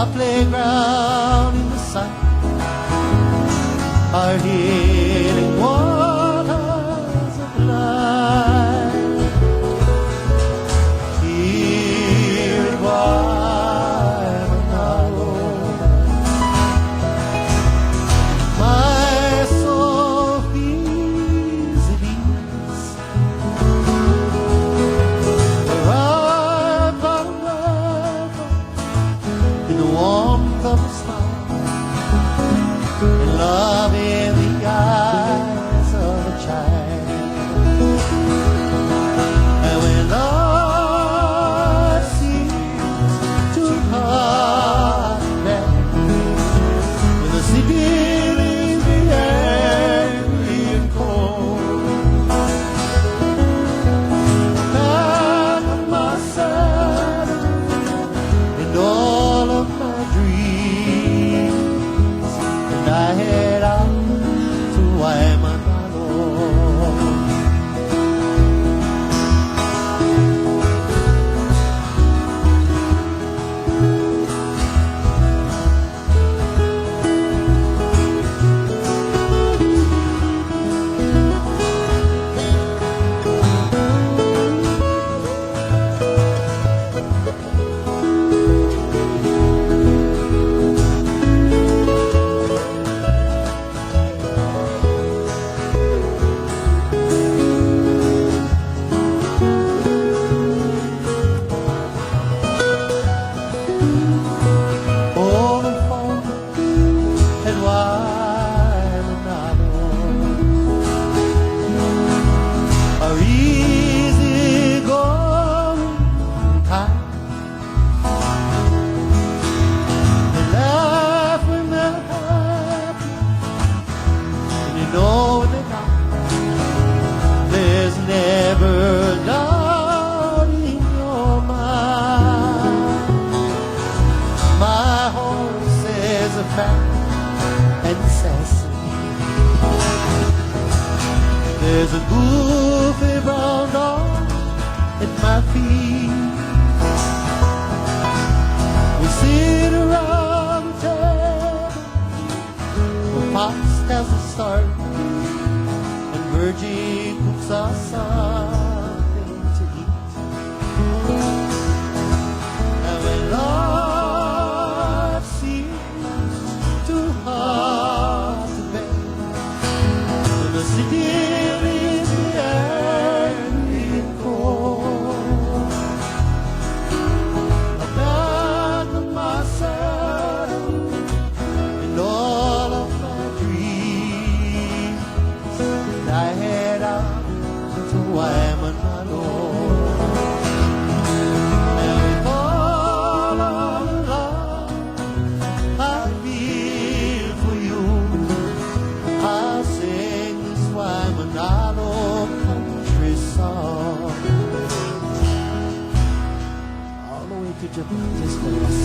our playground in the sun, our healing waters of life. Here in Guaymalló, my soul feels at ease. Arrived on welcome in the warmth of the sun, and love in the eyes of a child. And when life seems too hard to bear, when the city leaves me angry and cold, back of my saddle and all of my dreams, and I head out to Guaymalló. All of home and Guaymalló are easy going time. They laugh when they're happy, and you know when they're not. There's never a doubt in your mind. My horse is a fat and sassy. There's a goofy brown dog at my feet. We sit around the table when Pops has a start and Virgie cooks us something to eat. And when life seems too hard to bear, when the city leaves me angry and cold, I'm back on my saddle and all of my dreams, and I head out to Guaymalló. And with all of the love I feel for you, I'll sing this Guaymalló country song all the way to Japan just for us.